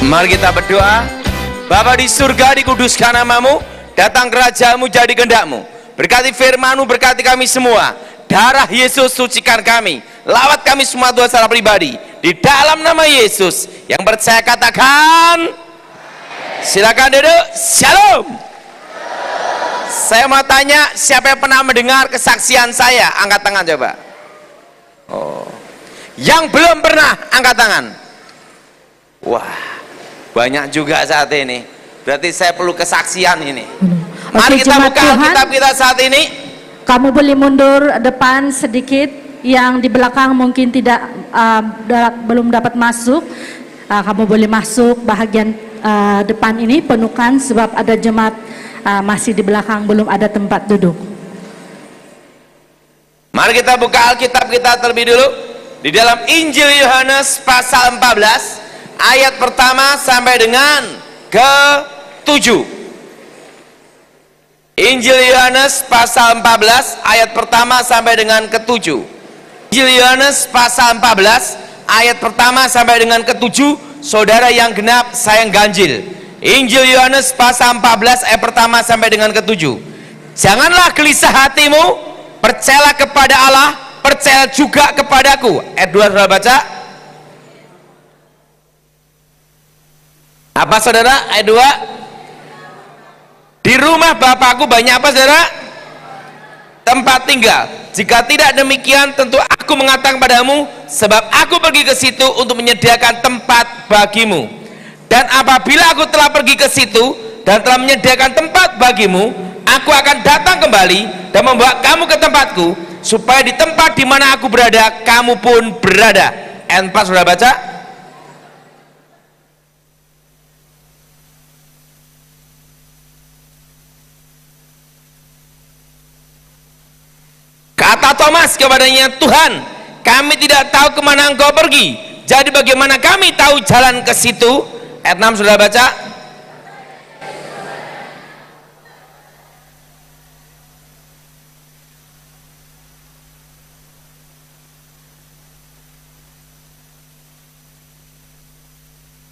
Mari kita berdoa. Bapa di surga, dikuduskan namamu, datang kerajaanmu, jadi kehendakmu. Berkati firman-Mu, berkati kami semua. Darah Yesus sucikan kami, lawat kami semua dosa secara pribadi. Di dalam nama Yesus, yang percaya katakan, silakan duduk. Shalom. Saya mau tanya, siapa yang pernah mendengar kesaksian saya? Angkat tangan coba. Oh, yang belum pernah, angkat tangan. Wah, banyak juga saat ini. Berarti saya perlu kesaksian ini. Mari kita buka Alkitab kita saat ini. Kamu boleh mundur depan sedikit. Yang di belakang mungkin tidak belum dapat masuk. Kamu boleh masuk bahagian depan ini, penuhkan sebab ada jemaat masih di belakang, belum ada tempat duduk. Mari kita buka Alkitab kita terlebih dulu di dalam Injil Yohanes pasal 14 ayat pertama sampai dengan ke-7. Injil Yohanes pasal 14 ayat pertama sampai dengan ke-7. Injil Yohanes pasal 14 ayat pertama sampai dengan ke-7. Saudara yang genap, saya yang ganjil. Injil Yohanes pasal 14 ayat pertama sampai dengan ke-7. Janganlah gelisah hatimu, percayalah kepada Allah, percaya juga kepadaku. Ayat 2 saudara baca. Apa saudara? Ayat 2. Di rumah Bapakku banyak apa saudara? Tempat tinggal. Jika tidak demikian, tentu aku mengatakan padamu, sebab aku pergi ke situ untuk menyediakan tempat bagimu. Dan apabila aku telah pergi ke situ dan telah menyediakan tempat bagimu, aku akan datang kembali dan membawa kamu ke tempatku, supaya di tempat di mana aku berada, kamu pun berada. Ayat 4 sudah baca. Kata Thomas kepadanya, Tuhan, kami tidak tahu kemana engkau pergi, jadi bagaimana kami tahu jalan ke situ? Ayat 6 sudah baca.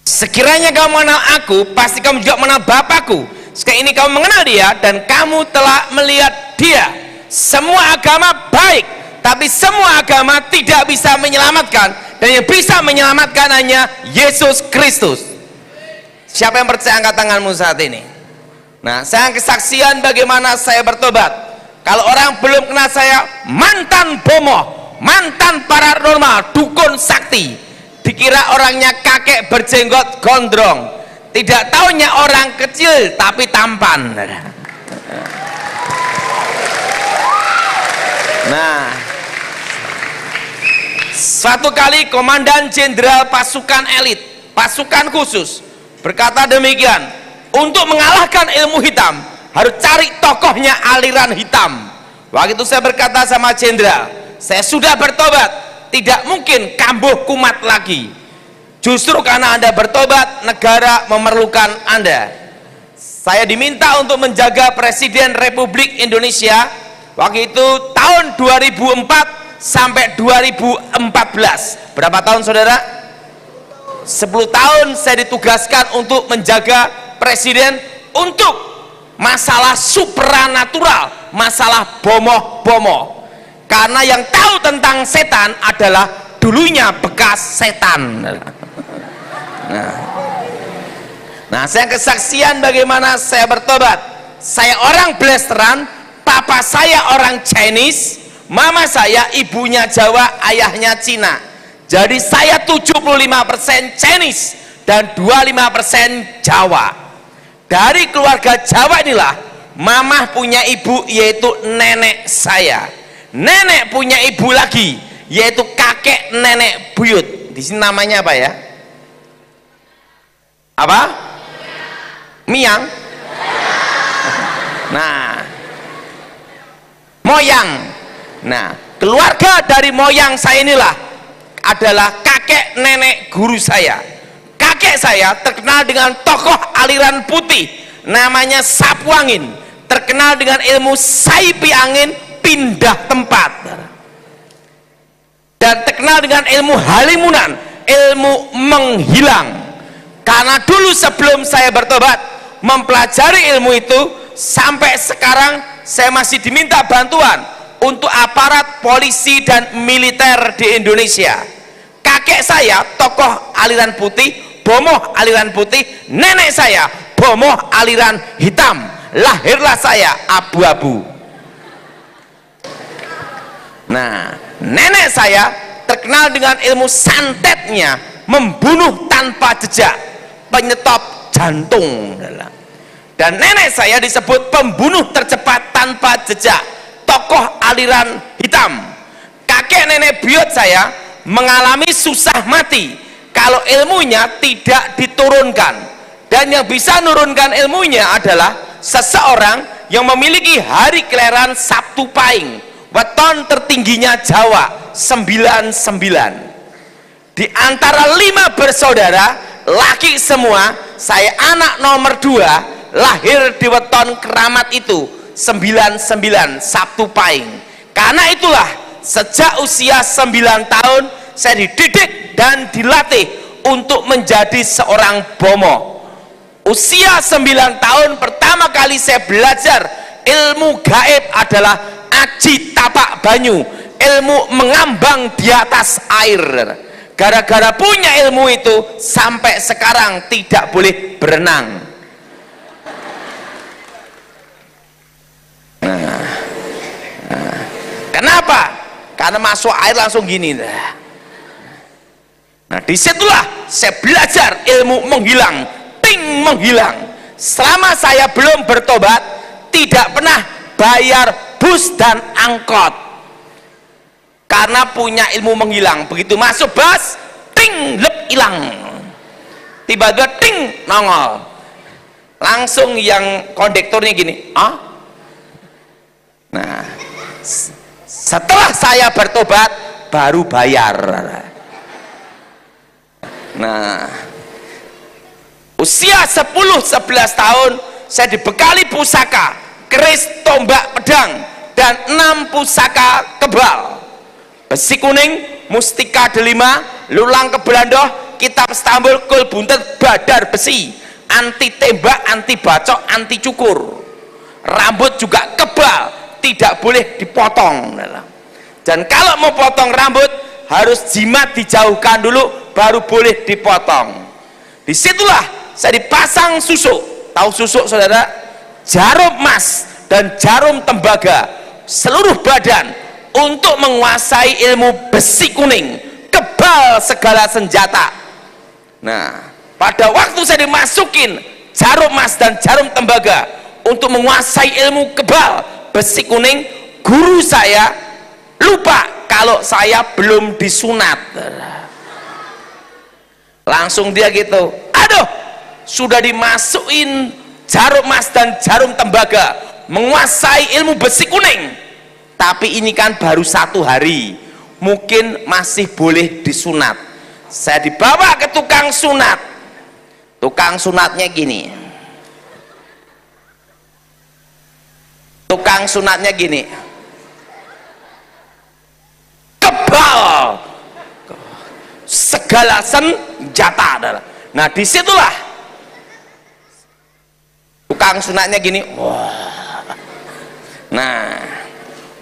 Sekiranya kamu mengenal aku, pasti kamu juga mengenal Bapakku. Sekarang ini kamu mengenal dia dan kamu telah melihat dia. Semua agama baik, tapi semua agama tidak bisa menyelamatkan, dan yang bisa menyelamatkan hanya Yesus Kristus. Siapa yang percaya, angkat tanganmu saat ini. Nah, saya kesaksian bagaimana saya bertobat. Kalau orang belum kenal saya, mantan bomoh, mantan paranormal, dukun sakti, dikira orangnya kakek berjenggot gondrong, tidak taunya orang kecil tapi tampan. Nah, suatu kali komandan jenderal pasukan elit, pasukan khusus berkata demikian, untuk mengalahkan ilmu hitam harus cari tokohnya aliran hitam. Waktu itu saya berkata sama jenderal, saya sudah bertobat, tidak mungkin kambuh kumat lagi. Justru karena Anda bertobat, negara memerlukan Anda. Saya diminta untuk menjaga Presiden Republik Indonesia waktu itu tahun 2004 sampai 2014. Berapa tahun saudara? 10 tahun saya ditugaskan untuk menjaga presiden untuk masalah supranatural, masalah bomoh-bomoh. Karena yang tahu tentang setan adalah dulunya bekas setan. Nah, saya kesaksian bagaimana saya bertobat. Saya orang blasteran, papa saya orang Chinese, mama saya ibunya Jawa, ayahnya Cina. Jadi saya 75% Chinese dan 25% Jawa. Dari keluarga Jawa inilah mama punya ibu, yaitu nenek saya. Nenek punya ibu lagi, yaitu kakek nenek buyut. Di sini namanya apa ya? Apa? Miang. Nah, moyang. Nah, keluarga dari moyang saya inilah adalah kakek nenek guru saya. Kakek saya terkenal dengan tokoh aliran putih, namanya Sapu Angin, terkenal dengan ilmu saipi angin, pindah tempat, dan terkenal dengan ilmu halimunan, ilmu menghilang. Karena dulu sebelum saya bertobat mempelajari ilmu itu, sampai sekarang saya masih diminta bantuan untuk aparat polisi dan militer di Indonesia. Kakek saya tokoh aliran putih, bomoh aliran putih, nenek saya bomoh aliran hitam, lahirlah saya abu-abu. Nah, nenek saya terkenal dengan ilmu santetnya, membunuh tanpa jejak, penyetop jantung. Dan nenek saya disebut pembunuh tercepat tanpa jejak, tokoh aliran hitam. Kakek nenek buyut saya mengalami susah mati kalau ilmunya tidak diturunkan, dan yang bisa menurunkan ilmunya adalah seseorang yang memiliki hari kelahiran Sabtu Pahing, weton tertingginya Jawa 99. Di antara 5 bersaudara laki semua, saya anak nomor 2, lahir di weton keramat itu 99 Sabtu Pahing. Karena itulah sejak usia 9 tahun saya dididik dan dilatih untuk menjadi seorang bomoh. Usia 9 tahun pertama kali saya belajar ilmu gaib adalah aji tapak banyu, ilmu mengambang di atas air. Gara-gara punya ilmu itu sampai sekarang tidak boleh berenang. Kenapa? Karena masuk air langsung gini. Nah, disitulah saya belajar ilmu menghilang, ting menghilang. Selama saya belum bertobat, tidak pernah bayar bus dan angkot, karena punya ilmu menghilang. Begitu masuk bus, ting, lep, hilang. Tiba-tiba ting, nongol. Langsung yang kondektornya gini, ah? Nah, setelah saya bertobat baru bayar. Nah, usia 10-11 tahun saya dibekali pusaka keris, tombak, pedang, dan 6 pusaka kebal, besi kuning, mustika delima, lulang kebelandoh, kitab Stambul, kul buntet, badar besi, anti tembak, anti bacok, anti cukur. Rambut juga kebal, tidak boleh dipotong. Dan kalau mau potong rambut harus jimat dijauhkan dulu baru boleh dipotong. Disitulah saya dipasang susuk. Tahu susuk, saudara? Jarum emas dan jarum tembaga seluruh badan untuk menguasai ilmu besi kuning, kebal segala senjata. Nah, pada waktu saya dimasukin jarum emas dan jarum tembaga untuk menguasai ilmu kebal besi kuning, guru saya lupa kalau saya belum disunat. Langsung dia gitu, aduh, sudah dimasukin jarum emas dan jarum tembaga, menguasai ilmu besi kuning, tapi ini kan baru 1 hari, mungkin masih boleh disunat. Saya dibawa ke tukang sunat. Tukang sunatnya gini, tukang sunatnya gini, kebal segala senjata. Nah, disitulah tukang sunatnya gini, wah. Nah,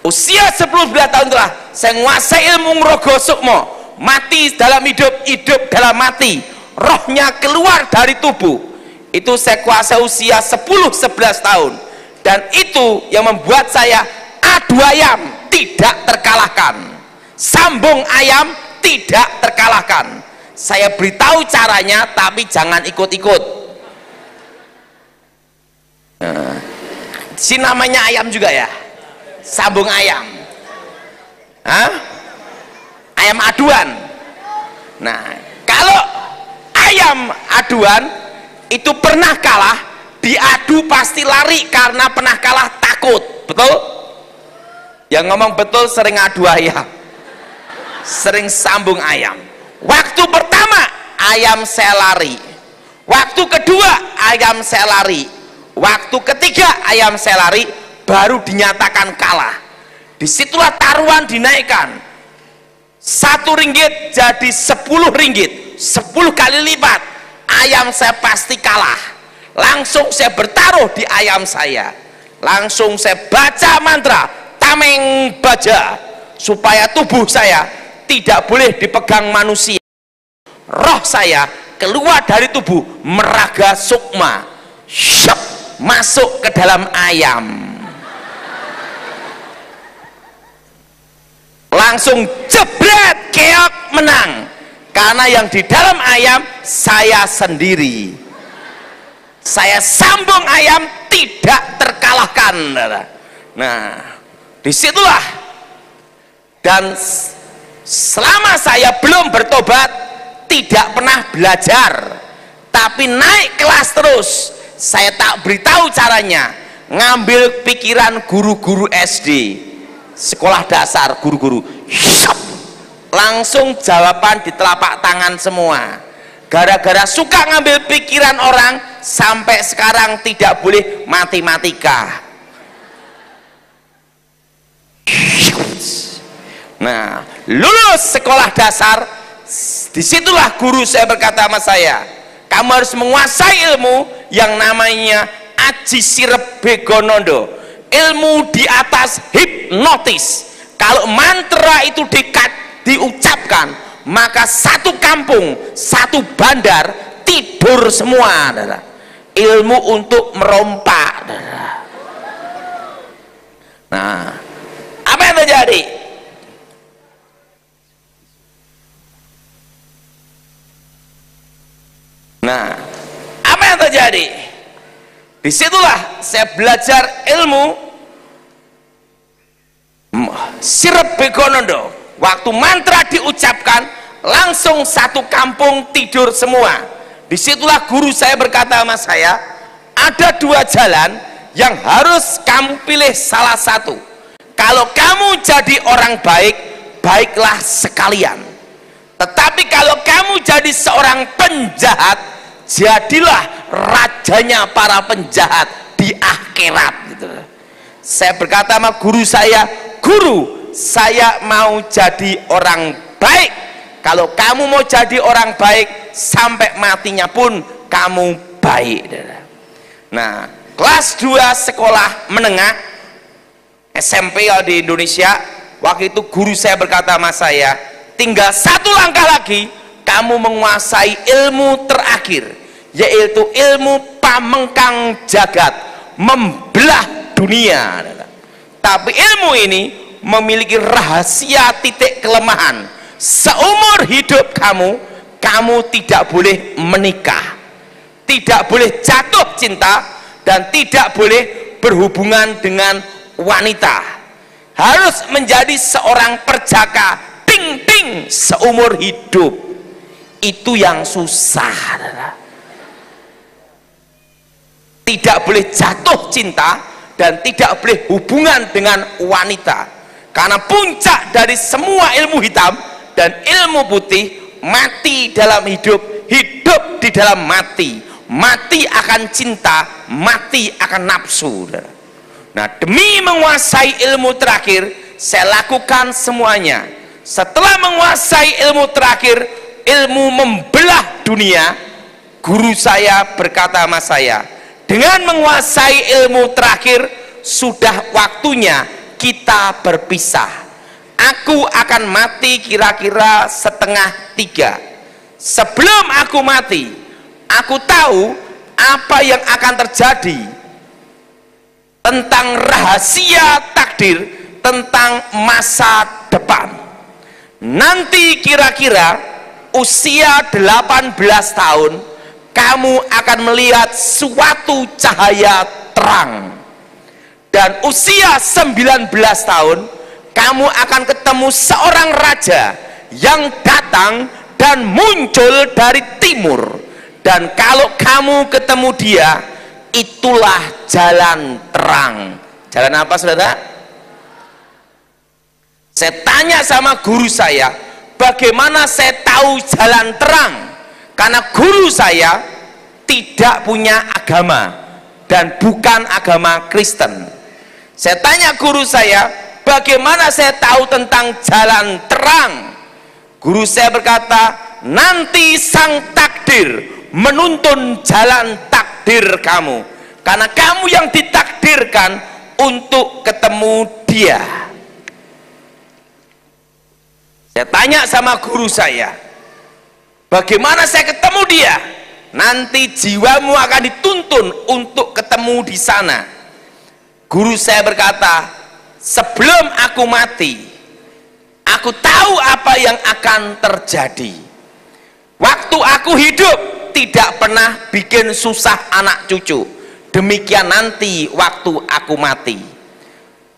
usia 10-11 tahun telah saya menguasai ilmu ngrogo sukmo, mati dalam hidup, hidup dalam mati, rohnya keluar dari tubuh. Itu saya kuasai usia 10-11 tahun, dan itu yang membuat saya adu ayam tidak terkalahkan, sambung ayam tidak terkalahkan. Saya beritahu caranya, tapi jangan ikut-ikut. Si namanya ayam juga ya, sambung ayam. Hah? Ayam aduan. Nah, kalau ayam aduan itu pernah kalah, diadu pasti lari karena pernah kalah takut. Betul? Yang ngomong betul sering adu ayam, sering sambung ayam. Waktu pertama ayam saya lari, waktu kedua ayam saya lari, waktu ketiga ayam saya lari, baru dinyatakan kalah. Disitulah taruhan dinaikkan, 1 ringgit jadi 10 ringgit, 10 kali lipat. ayam saya pasti kalah. Langsung saya bertaruh di ayam saya, langsung saya baca mantra tameng baja, supaya tubuh saya tidak boleh dipegang manusia. Roh saya keluar dari tubuh meraga sukma, syap, masuk ke dalam ayam, langsung jebret, keok, menang. Karena yang di dalam ayam saya sendiri. Saya sambung ayam, tidak terkalahkan. Nah, disitulah. Dan selama saya belum bertobat, tidak pernah belajar, tapi naik kelas terus. Saya tak beritahu caranya, ngambil pikiran guru-guru SD, sekolah dasar, guru-guru, langsung jawaban di telapak tangan semua. Gara-gara suka ngambil pikiran orang, sampai sekarang tidak boleh matematika. Nah, lulus sekolah dasar, disitulah guru saya berkata sama saya, kamu harus menguasai ilmu yang namanya Aji Sirep Begonondo, ilmu di atas hipnotis. Kalau mantra itu diucapkan, maka satu kampung, satu bandar tidur semua. Ilmu untuk merompak. Nah, apa yang terjadi? Nah, apa yang terjadi? Disitulah saya belajar ilmu Sirep Begonondo. Waktu mantra diucapkan, langsung satu kampung tidur semua. Disitulah guru saya berkata sama saya, ada dua jalan yang harus kamu pilih salah satu. Kalau kamu jadi orang baik, baiklah sekalian. Tetapi kalau kamu jadi seorang penjahat, jadilah rajanya para penjahat di akhirat. Gitu. Saya berkata sama guru saya, guru, saya mau jadi orang baik. Kalau kamu mau jadi orang baik, sampai matinya pun kamu baik. Nah, kelas 2 sekolah menengah SMP di Indonesia, waktu itu guru saya berkata sama saya, tinggal satu langkah lagi kamu menguasai ilmu terakhir, yaitu ilmu pamengkang jagat, membelah dunia. Tapi ilmu ini memiliki rahasia titik kelemahan. Seumur hidup kamu, kamu tidak boleh menikah, tidak boleh jatuh cinta, dan tidak boleh berhubungan dengan wanita. Harus menjadi seorang perjaka ting-ting seumur hidup. Itu yang susah. Tidak boleh jatuh cinta dan tidak boleh hubungan dengan wanita. Karena puncak dari semua ilmu hitam dan ilmu putih, mati dalam hidup, hidup di dalam mati. Mati akan cinta, mati akan nafsu. Nah, demi menguasai ilmu terakhir, saya lakukan semuanya. Setelah menguasai ilmu terakhir, ilmu membelah dunia, guru saya berkata sama saya, dengan menguasai ilmu terakhir, sudah waktunya kita berpisah. Aku akan mati kira-kira 2:30. Sebelum aku mati, aku tahu apa yang akan terjadi tentang rahasia takdir, tentang masa depan. Nanti kira-kira usia 18 tahun, kamu akan melihat suatu cahaya terang. Dan usia 19 tahun, kamu akan ketemu seorang raja yang datang dan muncul dari timur. Dan kalau kamu ketemu dia, itulah jalan terang. Jalan apa, saudara? Saya tanya sama guru saya, bagaimana saya tahu jalan terang? Karena guru saya tidak punya agama dan bukan agama Kristen. Saya tanya guru saya, bagaimana saya tahu tentang jalan terang? Guru saya berkata, nanti sang takdir menuntun jalan takdir kamu, karena kamu yang ditakdirkan untuk ketemu dia. Saya tanya sama guru saya, bagaimana saya ketemu dia? Nanti jiwamu akan dituntun untuk ketemu di sana. Guru saya berkata, sebelum aku mati, aku tahu apa yang akan terjadi. Waktu aku hidup tidak pernah bikin susah anak cucu. Demikian nanti waktu aku mati.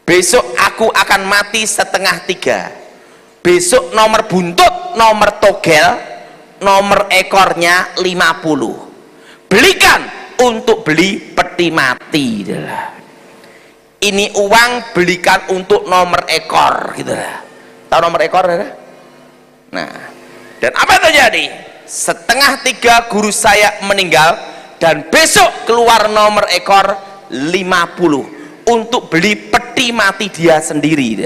Besok aku akan mati 2:30. Besok nomor buntut, nomor togel, nomor ekornya 50. Belikan untuk beli peti mati. Ini uang belikan untuk nomor ekor, gitu lah. Tahu nomor ekor? Nah, dan apa yang terjadi? 2:30 guru saya meninggal, dan besok keluar nomor ekor 50 untuk beli peti mati dia sendiri.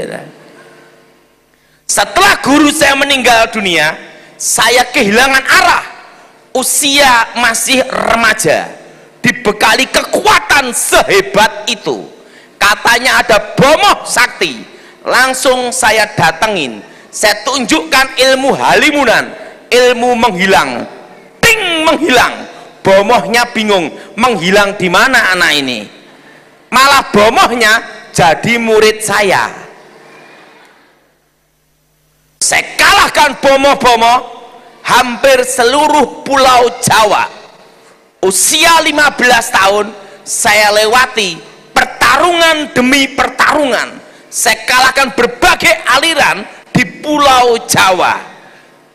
Setelah guru saya meninggal dunia, saya kehilangan arah. Usia masih remaja, dibekali kekuatan sehebat itu. Katanya ada bomoh sakti. Langsung saya datengin, saya tunjukkan ilmu halimunan, ilmu menghilang. Ting, menghilang. Bomohnya bingung, menghilang di mana anak ini? Malah bomohnya jadi murid saya. Saya kalahkan bomoh-bomoh hampir seluruh pulau Jawa. Usia 15 tahun saya lewati pertarungan demi pertarungan. Saya kalahkan berbagai aliran di pulau Jawa.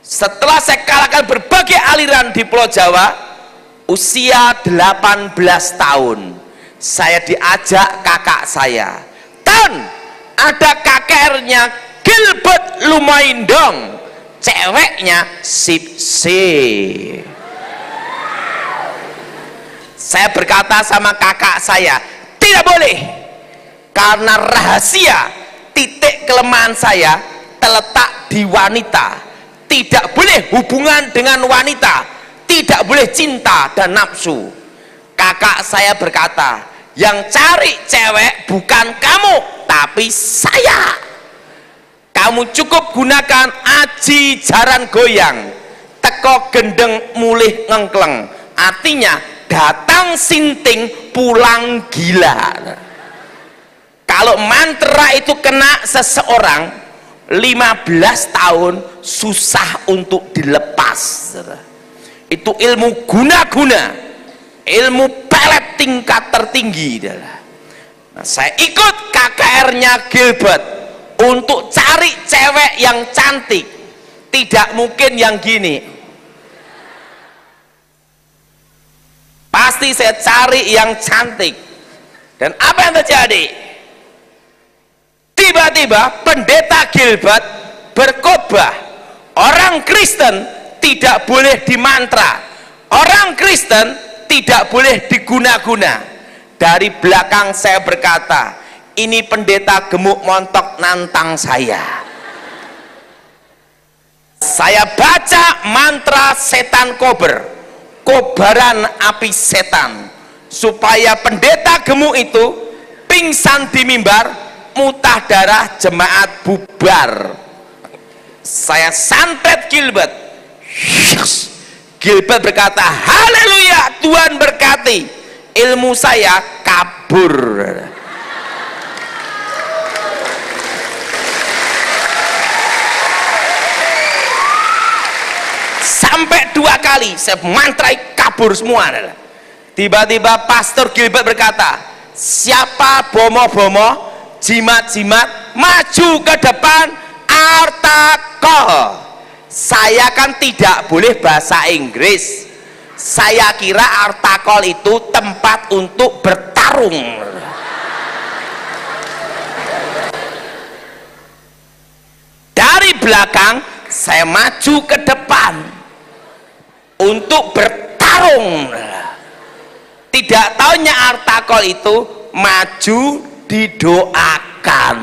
Setelah saya kalahkan berbagai aliran di pulau Jawa, usia 18 tahun saya diajak kakak saya, Tan, ada KKR-nya Gilbert Lumaindong, ceweknya Sip C. Saya berkata sama kakak saya, tidak boleh, karena rahasia titik kelemahan saya terletak di wanita. Tidak boleh hubungan dengan wanita, tidak boleh cinta dan nafsu. Kakak saya berkata, yang cari cewek bukan kamu tapi saya. Kamu cukup gunakan aji jaran goyang, teko gendeng mulih ngengkleng. Artinya datang sinting pulang gila. Kalau mantra itu kena seseorang 15 tahun susah untuk dilepas. Itu ilmu guna-guna, ilmu pelet tingkat tertinggi. Nah, saya ikut KKR-nya Gilbert untuk cari cewek yang cantik. Tidak mungkin yang gini, pasti saya cari yang cantik. Dan apa yang terjadi? Tiba-tiba pendeta Gilbert berkhotbah, orang Kristen tidak boleh dimantra, orang Kristen tidak boleh diguna-guna. Dari belakang saya berkata, ini pendeta gemuk montok nantang saya. Saya baca mantra setan kober, kobaran api setan, supaya pendeta gemuk itu pingsan di mimbar, muntah darah, jemaat bubar. Saya santet Gilbert. Gilbert berkata, haleluya, Tuhan berkati. Ilmu saya kabur. Sampai 2 kali saya mantrai, kabur semua. Tiba-tiba Pastor Gilbert berkata, siapa bomoh-bomoh, jimat-jimat, maju ke depan, artakol. Saya kan tidak boleh bahasa Inggris. Saya kira artakol itu tempat untuk bertarung. Dari belakang saya maju ke depan untuk bertarung. Tidak taunya artakol itu maju didoakan.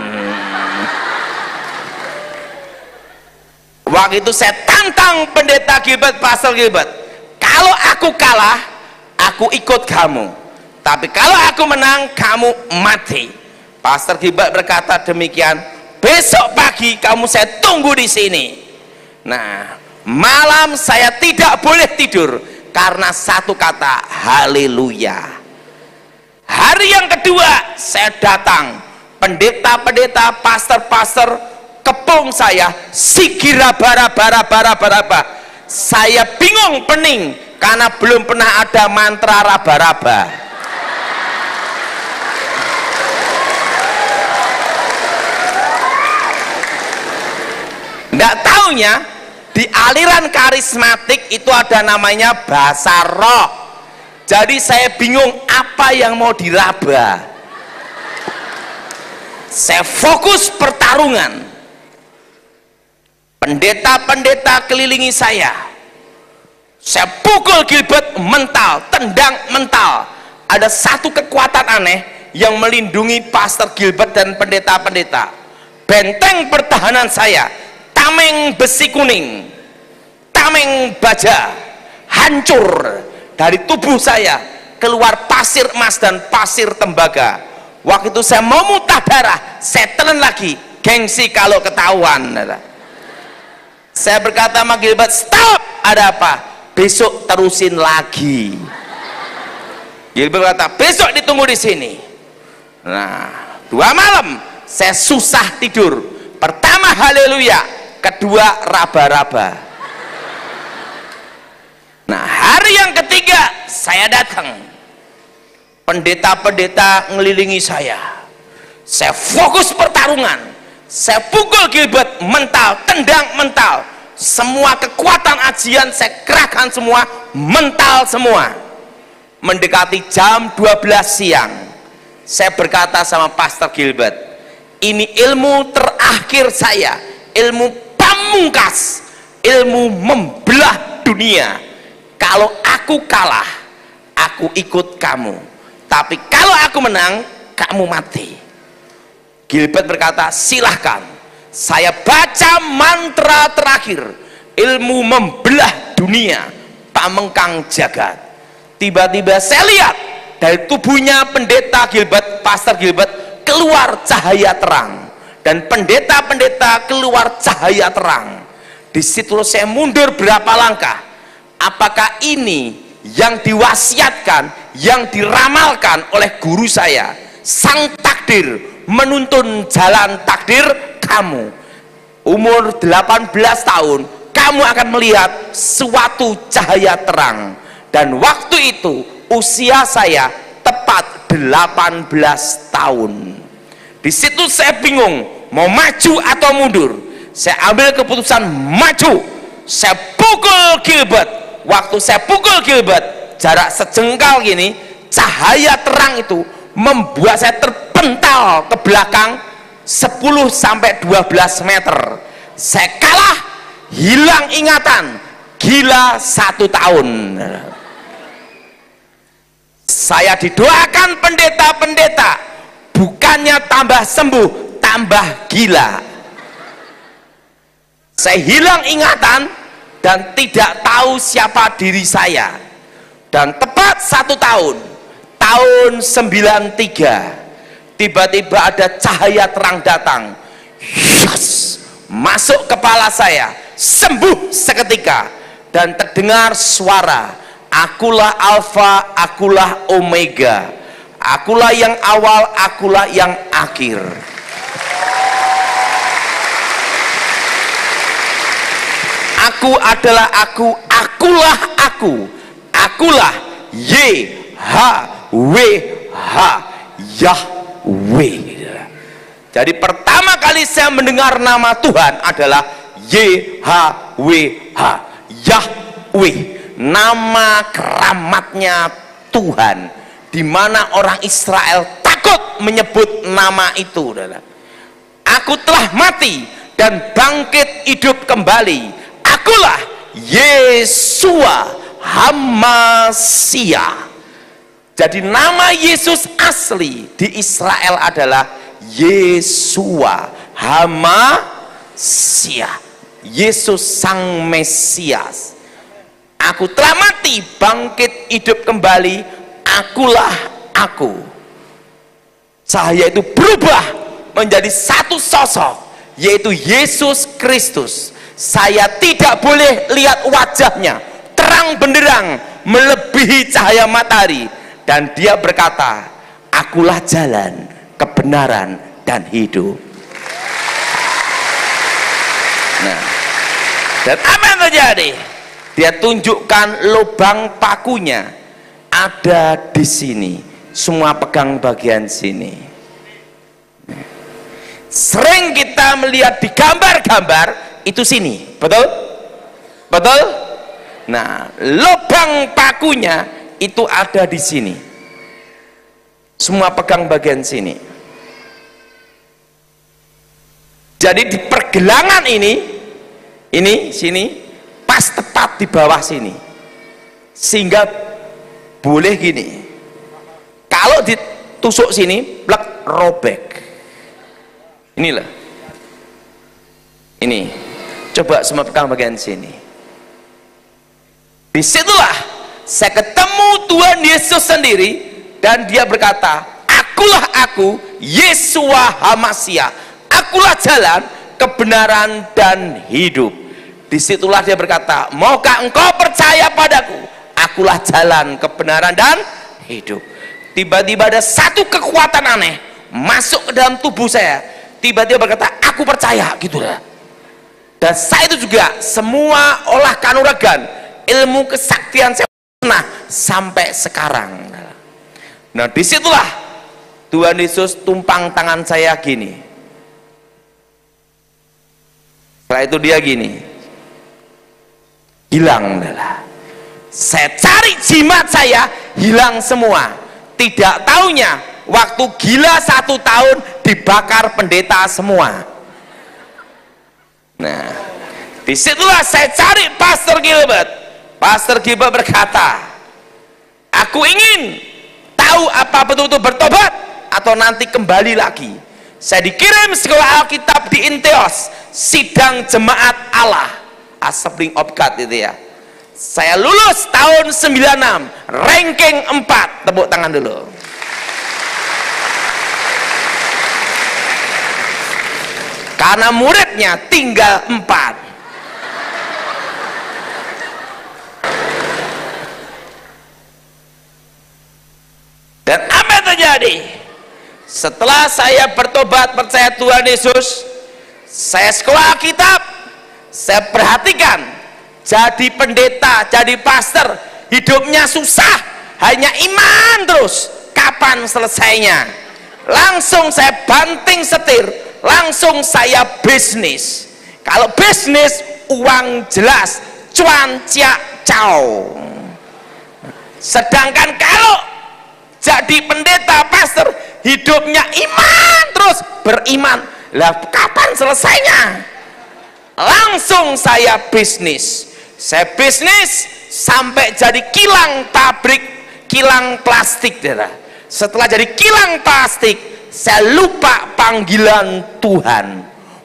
Waktu itu saya tantang pendeta Gilbert, Pastor Gilbert, kalau aku kalah, aku ikut kamu, tapi kalau aku menang, kamu mati. Pastor Gilbert berkata demikian. Besok pagi kamu saya tunggu di sini. Nah, malam saya tidak boleh tidur karena satu kata, haleluya. Hari yang kedua saya datang, pendeta-pendeta, pastor-pastor kepung saya, sigira bara. Saya bingung pening karena belum pernah ada mantra raba-raba. Nggak taunya di aliran karismatik itu ada namanya bahasa roh. Jadi saya bingung apa yang mau diraba. Saya fokus pertarungan. Pendeta-pendeta kelilingi saya pukul Gilbert mental, tendang mental. Ada satu kekuatan aneh yang melindungi Pastor Gilbert dan pendeta-pendeta. Benteng pertahanan saya, tameng besi kuning, tameng baja, hancur. Dari tubuh saya keluar pasir emas dan pasir tembaga. Waktu itu saya mau muntah darah, saya telan lagi, gengsi kalau ketahuan. Saya berkata sama Gilbert, stop, ada apa? Besok terusin lagi. Gilbert berkata, besok ditunggu di sini. Nah, 2 malam saya susah tidur. Pertama haleluya, kedua raba-raba. Nah, hari yang ketiga saya datang. Pendeta-pendeta ngelilingi saya. Saya fokus pertarungan. Saya pukul Gilbert mental, tendang mental. Semua kekuatan ajian saya kerahkan semua, mental semua. Mendekati jam 12 siang, saya berkata sama Pastor Gilbert, ini ilmu terakhir saya, ilmu pamungkas, ilmu membelah dunia. Kalau aku kalah, aku ikut kamu, tapi kalau aku menang, kamu mati. Gilbert berkata, silahkan, saya baca mantra terakhir, ilmu membelah dunia, pamengkang jagat. Tiba-tiba saya lihat dari tubuhnya pendeta Gilbert, Pastor Gilbert, keluar cahaya terang, dan pendeta-pendeta keluar cahaya terang. Di situ saya mundur berapa langkah. Apakah ini yang diwasiatkan, yang diramalkan oleh guru saya, sang takdir menuntun jalan takdir kamu? Umur 18 tahun kamu akan melihat suatu cahaya terang. Dan waktu itu usia saya tepat 18 tahun. Di situ saya bingung mau maju atau mundur. Saya ambil keputusan maju. Saya pukul Gilbert. Waktu saya pukul Gilbert, jarak sejengkal gini, cahaya terang itu membuat saya terpental ke belakang 10-12 meter. Saya kalah, hilang ingatan, gila 1 tahun. Saya didoakan pendeta-pendeta, bukannya tambah sembuh, tambah gila. Saya hilang ingatan dan tidak tahu siapa diri saya. Dan tepat 1 tahun, tahun 93, tiba-tiba ada cahaya terang datang, yes, masuk kepala saya, sembuh seketika, dan terdengar suara, akulah Alfa, akulah Omega, akulah yang awal, akulah yang akhir. Aku adalah aku, akulah aku, akulah YHWH, Yahweh. Jadi pertama kali saya mendengar nama Tuhan adalah YHWH, Yahweh, nama keramatnya Tuhan, di mana orang Israel takut menyebut nama itu. Aku telah mati dan bangkit hidup kembali. Akulah Yesua Hamasia. Jadi nama Yesus asli di Israel adalah Yesua Hamasia, Yesus sang Mesias. Aku telah mati, bangkit hidup kembali, akulah aku. Saya itu berubah menjadi satu sosok, yaitu Yesus Kristus. Saya tidak boleh lihat wajahnya, terang benderang melebihi cahaya matahari. Dan dia berkata, akulah jalan, kebenaran, dan hidup. Nah, dan apa yang terjadi? Dia tunjukkan lubang pakunya ada di sini. Semua pegang bagian sini. Sering kita melihat di gambar-gambar itu sini, betul? Betul? Nah, lubang pakunya itu ada di sini. Semua pegang bagian sini. Jadi di pergelangan ini sini pas tepat di bawah sini, sehingga boleh gini. Kalau ditusuk sini, blek, robek. Inilah. Ini. Coba semua pegang bagian sini. Disitulah saya ketemu Tuhan Yesus sendiri, dan dia berkata, akulah aku, Yeshua HaMashiach. Akulah jalan, kebenaran, dan hidup. Disitulah dia berkata, maukah engkau percaya padaku? Akulah jalan, kebenaran, dan hidup. Tiba-tiba ada satu kekuatan aneh masuk ke dalam tubuh saya. Tiba-tiba berkata, aku percaya, gitu lah. Dan saya itu juga semua olah kanuragan, ilmu kesaktian saya pernah sampai sekarang. Nah, disitulah Tuhan Yesus tumpang tangan saya gini. Setelah itu dia gini, hilang adalah. Saya cari jimat saya, hilang semua. Tidak taunya waktu gila 1 tahun dibakar pendeta semua. Nah, disitulah saya cari Pastor Gilbert. Pastor Gilbert berkata, aku ingin tahu apa betul-betul bertobat atau nanti kembali lagi. Saya dikirim sekolah Alkitab di Inteos, sidang jemaat Allah, Assembly of God itu ya. Saya lulus tahun 96, ranking 4. Tepuk tangan dulu. Karena muridnya tinggal 4. Dan apa yang terjadi? Setelah saya bertobat percaya Tuhan Yesus, saya sekolah Alkitab, saya perhatikan, jadi pendeta, jadi pastor, hidupnya susah, hanya iman terus. Kapan selesainya? Langsung saya banting setir, langsung saya bisnis. Kalau bisnis, uang jelas, cuan ciak caw. Sedangkan kalau jadi pendeta, pastor, hidupnya iman terus, beriman. Lah kapan selesainya? Langsung saya bisnis. Saya bisnis sampai jadi kilang pabrik, kilang plastik. Setelah jadi kilang plastik, saya lupa panggilan Tuhan.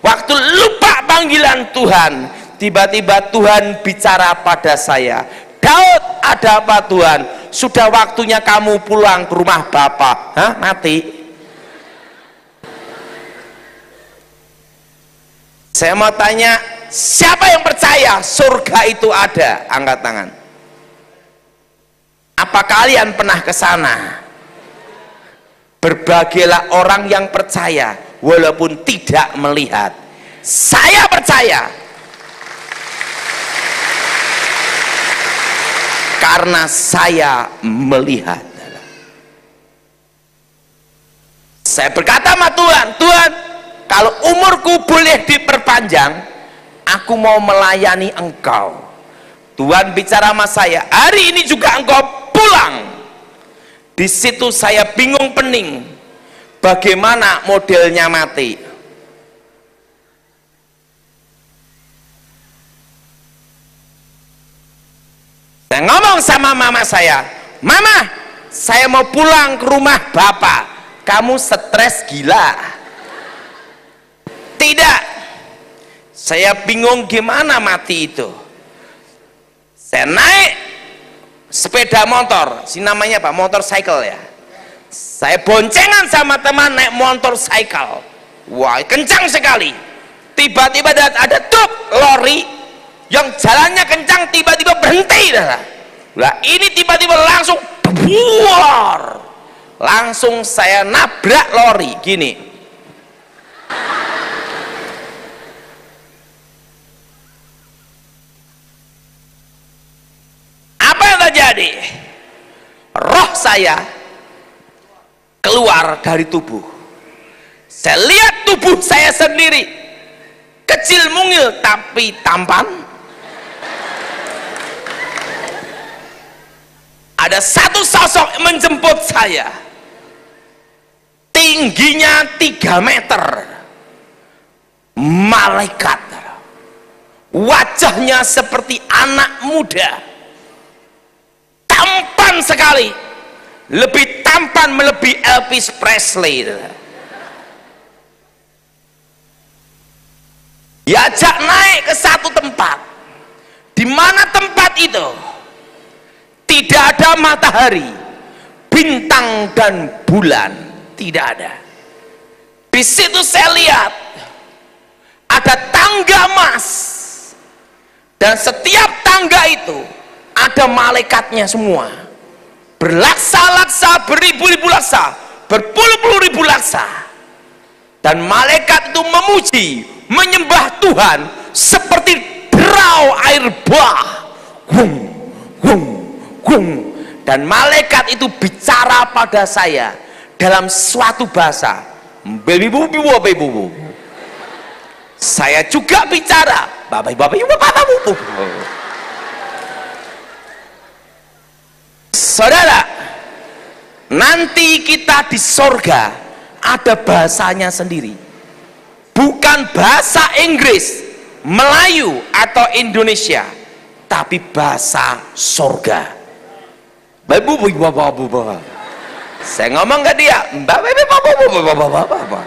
Waktu lupa panggilan Tuhan, tiba-tiba Tuhan bicara pada saya, Daud, ada apa Tuhan? Sudah waktunya kamu pulang ke rumah Bapa. Hah? Mati? Saya mau tanya, siapa yang percaya surga itu ada? Angkat tangan. Apa kalian pernah ke sana? Berbahagialah orang yang percaya walaupun tidak melihat. Saya percaya karena saya melihat. Saya berkata sama Tuhan, Tuhan, kalau umurku boleh diperpanjang, aku mau melayani Engkau. Tuhan bicara sama saya, hari ini juga Engkau pulang. Di situ saya bingung pening, bagaimana modelnya mati. Saya ngomong sama mama saya, Mama, saya mau pulang ke rumah Bapak. Kamu stres gila. Tidak, saya bingung gimana mati itu. Saya naik sepeda motor, si namanya apa? Motorcycle ya. Saya boncengan sama teman naik motorcycle. Wah, kencang sekali. Tiba-tiba ada truk lori yang jalannya kencang, tiba-tiba berhenti. Lah ini tiba-tiba langsung buar. Langsung saya nabrak lori gini. Apa yang terjadi? Roh saya keluar dari tubuh. Saya lihat tubuh saya sendiri, kecil mungil tapi tampan. Ada satu sosok menjemput saya, tingginya 3 meter, malaikat, wajahnya seperti anak muda, tampan sekali, lebih tampan melebihi Elvis Presley. Diajak naik ke satu tempat, di mana tempat itu tidak ada matahari, bintang dan bulan, tidak ada. Di situ saya lihat ada tangga emas, dan setiap tangga itu ada malaikatnya semua, berlaksa-laksa, beribu-ribu laksa, berpuluh-puluh ribu laksa. Dan malaikat itu memuji, menyembah Tuhan seperti derau air bah. Wung, wung, wung. Dan malaikat itu bicara pada saya dalam suatu bahasa. Bebibu. Saya juga bicara. Bapak. Saudara, nanti kita di sorga ada bahasanya sendiri, bukan bahasa Inggris, Melayu atau Indonesia, tapi bahasa sorga. Bapak. Saya ngomong ke dia, Bapak.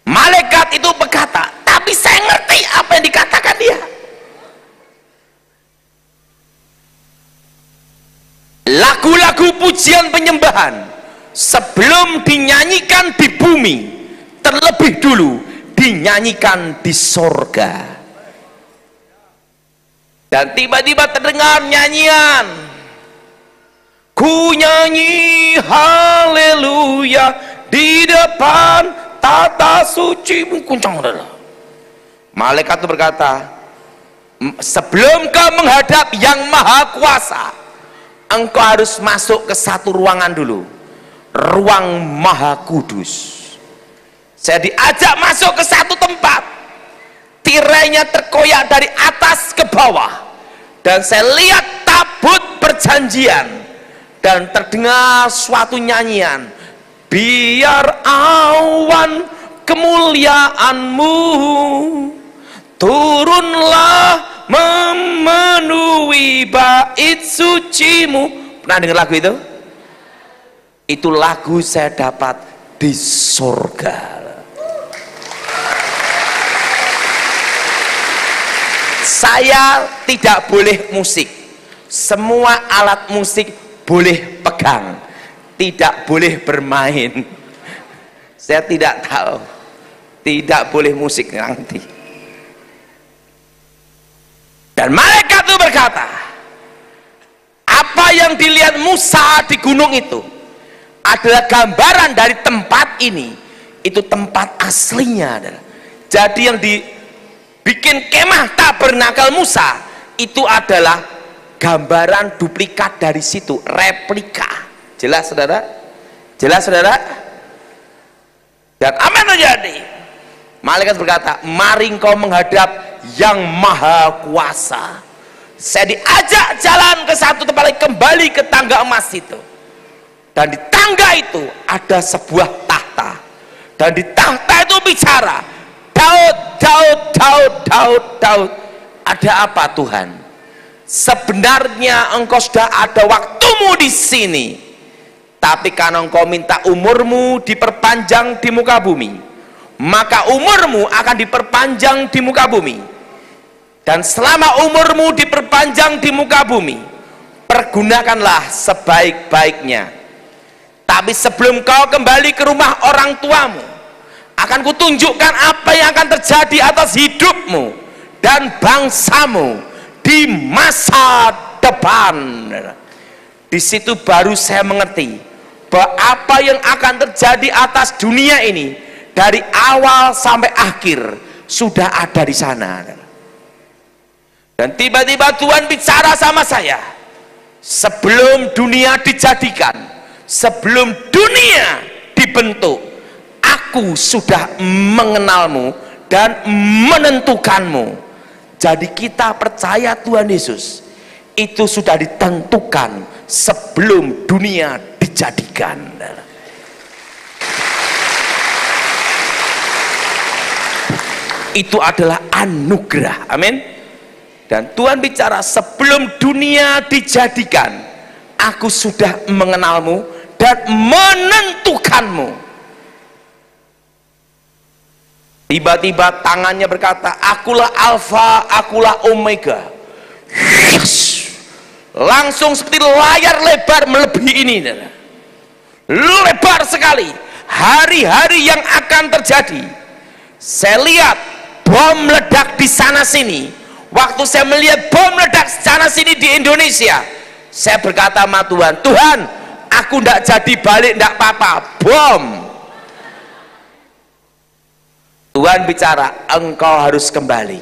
Malaikat itu berkata, tapi saya ngerti apa yang dikatakan dia. Lagu-lagu pujian penyembahan sebelum dinyanyikan di bumi, terlebih dulu dinyanyikan di sorga. Dan tiba-tiba terdengar nyanyian, ku nyanyi haleluya di depan tata suci-Mu. Kuncang adalah malaikat itu berkata, sebelum kau menghadap yang maha kuasa, engkau harus masuk ke satu ruangan dulu, ruang maha kudus. Saya diajak masuk ke satu tempat, tirainya terkoyak dari atas ke bawah, dan saya lihat tabut perjanjian, dan terdengar suatu nyanyian, biar awan kemuliaan-Mu turunlah memenuhi bait suci-Mu. Pernah dengar lagu itu? Itu lagu saya dapat di surga. Saya tidak boleh musik, semua alat musik boleh pegang, tidak boleh bermain. Saya tidak tahu, tidak boleh musik nanti. Dan malaikat itu berkata, apa yang dilihat Musa di gunung itu adalah gambaran dari tempat ini. Itu tempat aslinya adalah. Jadi yang dibikin kemah tabernakel Musa itu adalah gambaran duplikat dari situ, replika. Jelas saudara? Jelas saudara? Dan apa yang terjadi? Malaikat berkata, mari engkau menghadap yang maha kuasa. Saya diajak jalan ke satu tempat lagi, kembali ke tangga emas itu. Dan di tangga itu ada sebuah tahta, dan di tahta itu bicara, Daud. Ada apa Tuhan? Sebenarnya engkau sudah ada waktumu di sini, tapi karena engkau minta umurmu diperpanjang di muka bumi, maka umurmu akan diperpanjang di muka bumi. Dan selama umurmu diperpanjang di muka bumi, pergunakanlah sebaik-baiknya. Tapi sebelum kau kembali ke rumah orang tuamu, akan kutunjukkan apa yang akan terjadi atas hidupmu dan bangsamu di masa depan. Di situ baru saya mengerti bahwa apa yang akan terjadi atas dunia ini dari awal sampai akhir sudah ada di sana. Dan tiba-tiba Tuhan bicara sama saya, sebelum dunia dijadikan, sebelum dunia dibentuk, aku sudah mengenalmu dan menentukanmu. Jadi kita percaya Tuhan Yesus itu sudah ditentukan sebelum dunia dijadikan. Itu adalah anugerah. Amin. Dan Tuhan bicara, sebelum dunia dijadikan, aku sudah mengenalmu dan menentukanmu. Tiba-tiba tangannya berkata, akulah Alfa, akulah Omega. Yes. Langsung seperti layar lebar melebihi ini, lebar sekali. Hari-hari yang akan terjadi, saya lihat bom meledak di sana sini. Waktu saya melihat bom meledak sana sini di Indonesia, saya berkata sama Tuhan, Tuhan, aku tidak jadi balik, tidak apa-apa, bom. Tuhan bicara, engkau harus kembali.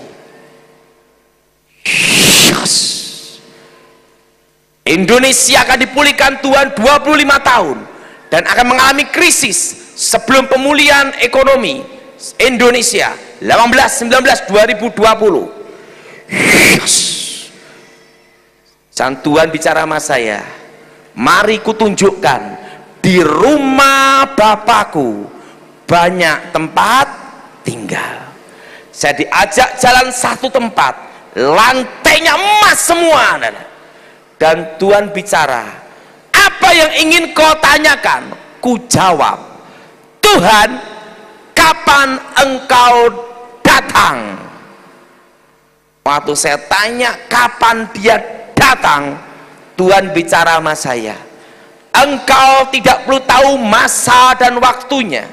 Yes. Indonesia akan dipulihkan Tuhan 25 tahun dan akan mengalami krisis sebelum pemulihan ekonomi Indonesia 18, 19, 2020. Yes. Dan Tuhan bicara sama saya, mari kutunjukkan di rumah Bapakku banyak tempat tinggal. Saya diajak jalan satu tempat, lantainya emas semua. Dan Tuhan bicara, apa yang ingin kau tanyakan? Ku jawab, Tuhan, kapan engkau datang? Waktu saya tanya kapan dia datang, Tuhan bicara sama saya, engkau tidak perlu tahu masa dan waktunya,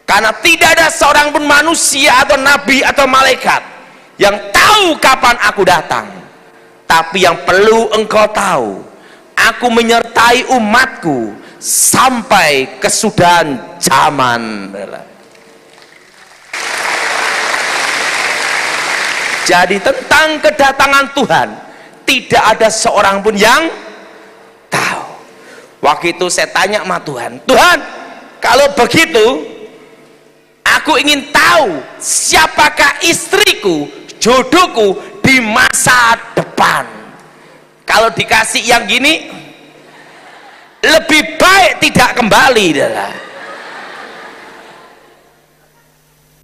karena tidak ada seorang pun manusia atau nabi atau malaikat yang tahu kapan aku datang. Tapi yang perlu engkau tahu, aku menyertai umatku sampai kesudahan zaman. Jadi tentang kedatangan Tuhan tidak ada seorang pun yang tahu. Waktu itu saya tanya sama Tuhan, Tuhan, kalau begitu aku ingin tahu siapakah istriku, jodohku di masa depan. Kalau dikasih yang gini, lebih baik tidak kembali.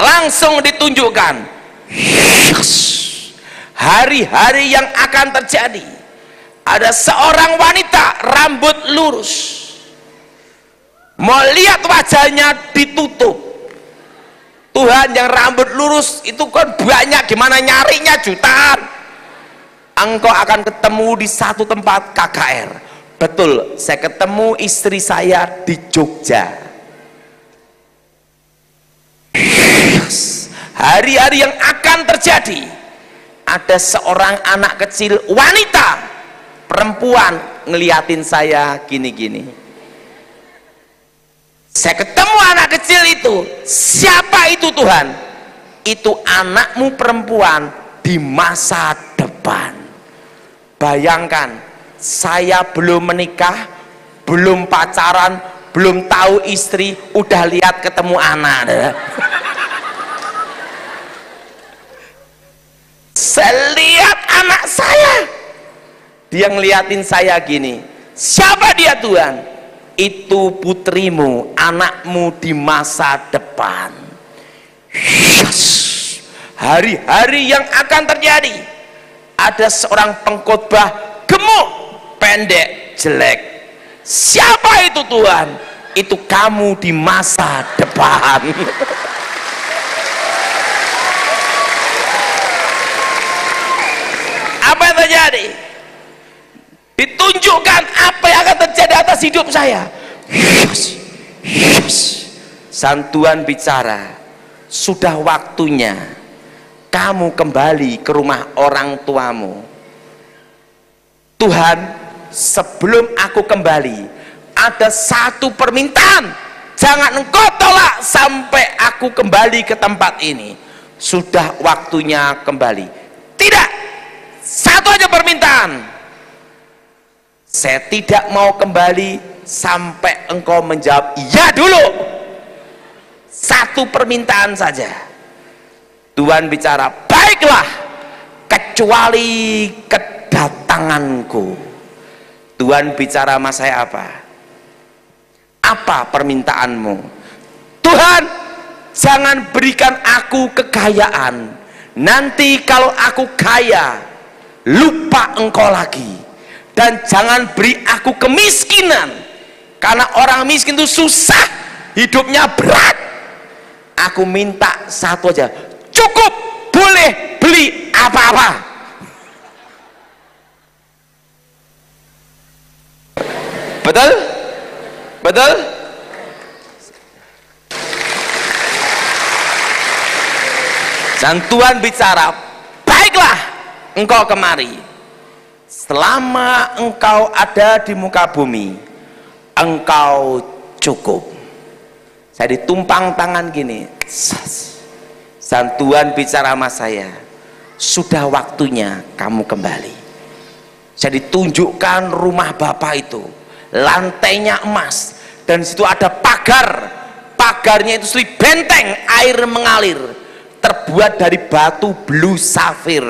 Langsung ditunjukkan hari-hari yang akan terjadi. Ada seorang wanita rambut lurus, mau lihat wajahnya ditutup. Tuhan, yang rambut lurus itu kan banyak, gimana nyarinya, jutaan. Engkau akan ketemu di satu tempat KKR. Betul, saya ketemu istri saya di Jogja. Hari-hari yang akan terjadi, ada seorang anak kecil, wanita, perempuan, ngeliatin saya gini-gini. Saya ketemu anak kecil itu. Siapa itu Tuhan? Itu anakmu perempuan di masa depan. Bayangkan, saya belum menikah, belum pacaran, belum tahu istri, udah lihat ketemu anak. Saya lihat anak saya, dia ngeliatin saya gini. Siapa dia Tuhan? Itu putrimu, anakmu di masa depan. Yes. Hari-hari yang akan terjadi, ada seorang pengkhotbah gemuk, pendek, jelek. Siapa itu Tuhan? Itu kamu di masa depan. Apa yang terjadi? Ditunjukkan apa yang akan terjadi atas hidup saya. Yes, yes. Sang Tuhan bicara, sudah waktunya kamu kembali ke rumah orang tuamu. Tuhan, sebelum aku kembali, ada satu permintaan, jangan engkau tolak sampai aku kembali ke tempat ini. Sudah waktunya kembali. Tidak, satu aja permintaan, saya tidak mau kembali sampai engkau menjawab iya dulu. Satu permintaan saja. Tuhan bicara, baiklah, kecuali kedatanganku. Tuhan bicara sama saya apa? Apa permintaanmu? Tuhan, jangan berikan aku kekayaan. Nanti kalau aku kaya, lupa engkau lagi. Dan jangan beri aku kemiskinan, karena orang miskin itu susah, hidupnya berat. Aku minta satu aja, cukup, boleh beli apa-apa. Betul? Betul? Dan Tuhan bicara, baiklah engkau kemari. Selama engkau ada di muka bumi, engkau cukup. Saya ditumpang tangan gini, dan Tuhan bicara sama saya, sudah waktunya kamu kembali. Saya ditunjukkan rumah Bapak itu, lantainya emas, dan situ ada pagar. Pagarnya itu seperti benteng, air mengalir, terbuat dari batu blue safir,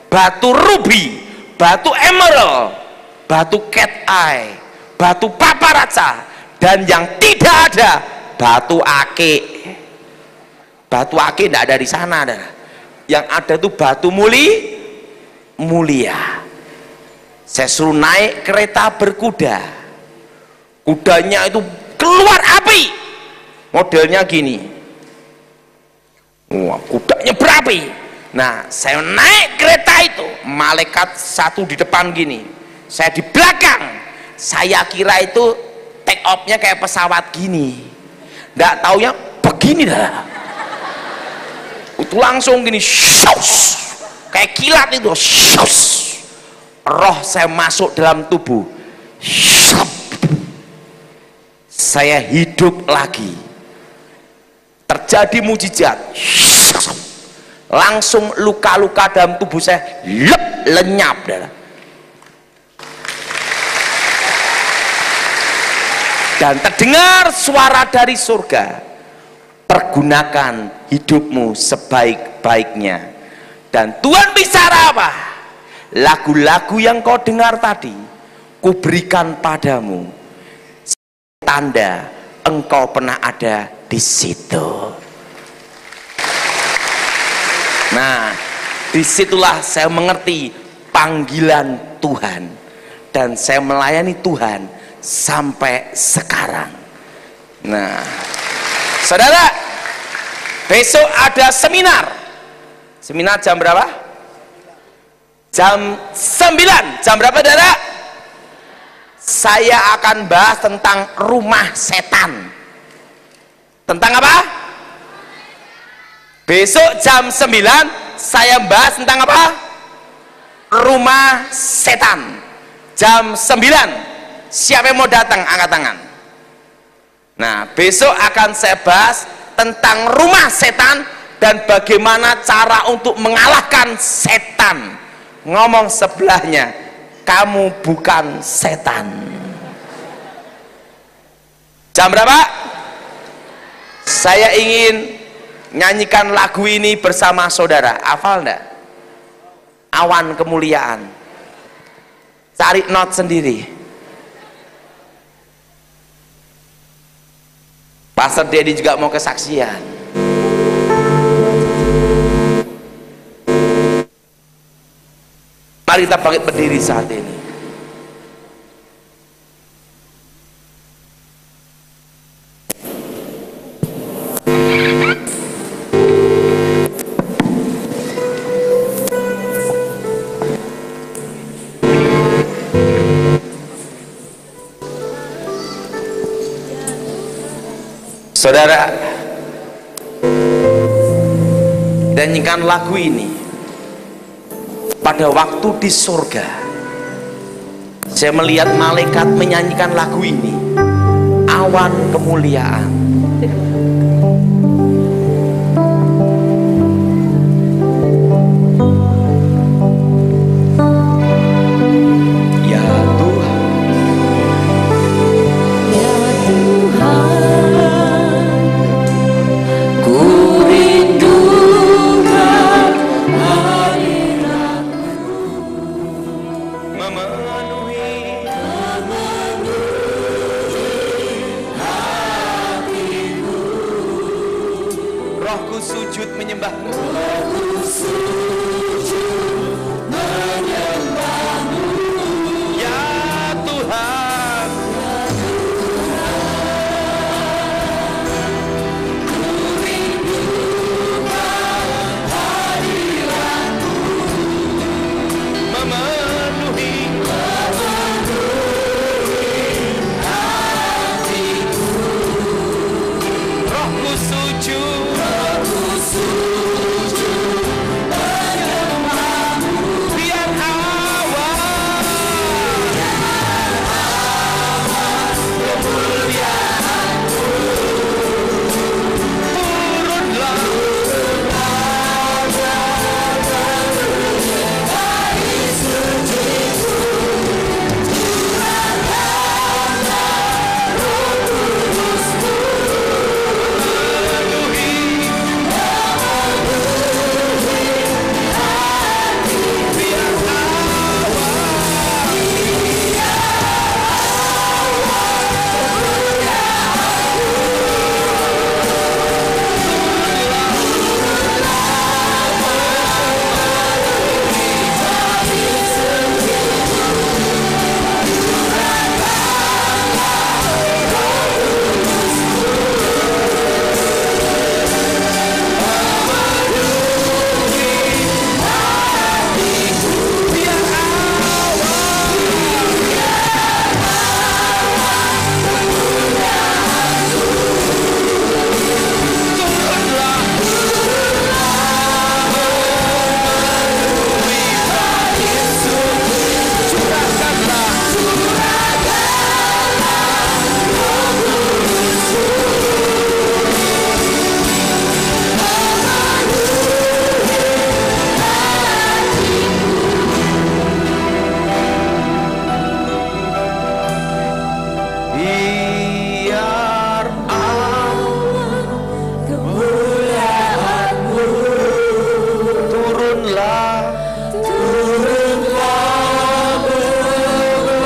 batu ruby, batu emerald, batu cat eye, batu paparaca, dan yang tidak ada batu ake. Batu ake tidak ada di sana, yang ada itu batu mulia. Saya suruh naik kereta berkuda, kudanya itu keluar api, modelnya gini. Wah, kudanya berapi. Nah, saya naik kereta itu, malaikat satu di depan gini, saya di belakang. Saya kira itu take off-nya kayak pesawat gini, nggak taunya begini dah. Itu langsung gini, shush, kayak kilat itu, shush. Roh saya masuk dalam tubuh, shush. Saya hidup lagi, terjadi mujizat, shush. Langsung luka-luka dalam tubuh saya lenyap dah. Dan terdengar suara dari surga, pergunakan hidupmu sebaik-baiknya. Dan Tuhan bicara apa? Lagu-lagu yang kau dengar tadi, kuberikan padamu tanda engkau pernah ada di situ. Nah, disitulah saya mengerti panggilan Tuhan, dan saya melayani Tuhan sampai sekarang. Nah, saudara, besok ada seminar. Seminar jam berapa? Jam 9. Jam berapa, saudara? Saya akan bahas tentang rumah setan. Tentang apa? Besok jam 9 saya bahas tentang apa? Rumah setan. Jam 9. Siapa yang mau datang, angkat tangan. Nah, besok akan saya bahas tentang rumah setan dan bagaimana cara untuk mengalahkan setan. Ngomong sebelahnya, kamu bukan setan. Jam berapa? Saya ingin nyanyikan lagu ini bersama saudara. Hafal enggak? Awan kemuliaan. Cari not sendiri. Pastor Dedi juga mau kesaksian. Mari kita bangkit berdiri saat ini. Saudara, nyanyikan lagu ini pada waktu di surga. Saya melihat malaikat menyanyikan lagu ini, awan kemuliaan. Ya Tuhan, Ya Tuhan, ku rindukan hadirat-Mu, memenuhi rohku sujud menyembah-Mu. Ya Tuhan, memenuhi rohku sujud biar awan turunlah. Biar awan kemuliaan-Mu turunlah,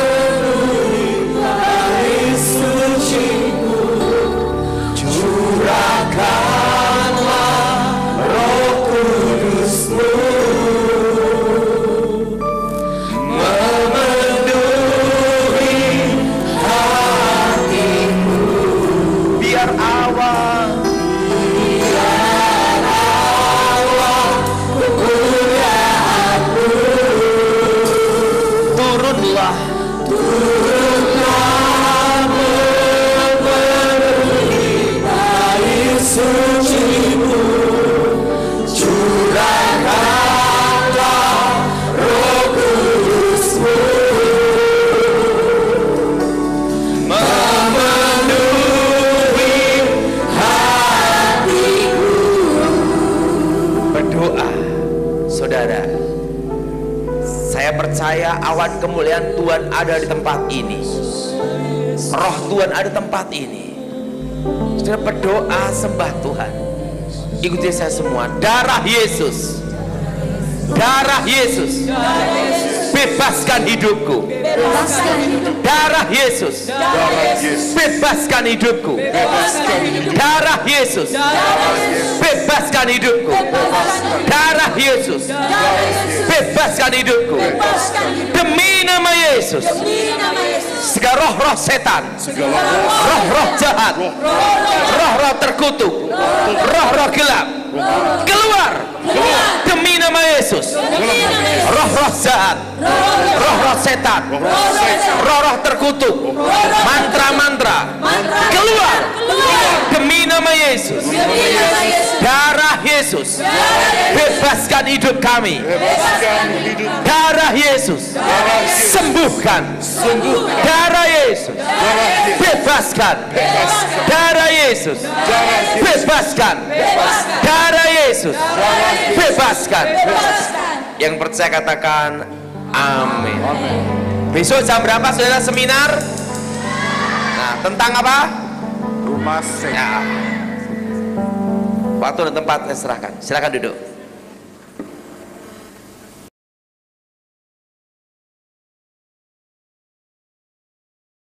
memenuhi bait suci-Mu, curahkanlah Roh Kudus-Mu, memenuhi hatiku. Biar awan kemuliaan-Mu turunlah, memenuhi bait suci-Mu, curahkanlah Roh Kudus-Mu, memenuhi hatiku. Berdoa, saudara. Saya percaya awan kemuliaan Tuhan ada di tempat ini. Roh Tuhan ada di tempat ini. Saudara berdoa, sembah Tuhan. Ikuti saya semua. Darah Yesus, darah Yesus, bebaskan hidupku. Darah Yesus, bebaskan hidupku. Darah Yesus, bebaskan hidupku. Darah Yesus, bebaskan hidupku. Demi nama Yesus, segala roh-roh setan, roh-roh jahat, roh-roh terkutuk, roh-roh gelap, keluar demi nama Yesus. roh-roh jahat, roh-roh setan, roh-roh terkutuk, mantra-mantra keluar demi nama Yesus. Darah Yesus bebaskan hidup kami. Darah Yesus sembuhkan. Darah Yesus bebaskan. Darah Yesus bebaskan. Darah Yesus bebaskan. Yang percaya katakan amin. Besok jam berapa saudara seminar? Nah, tentang apa? Rumah sakit. Ya. Waktu dan tempat saya serahkan. Silakan duduk.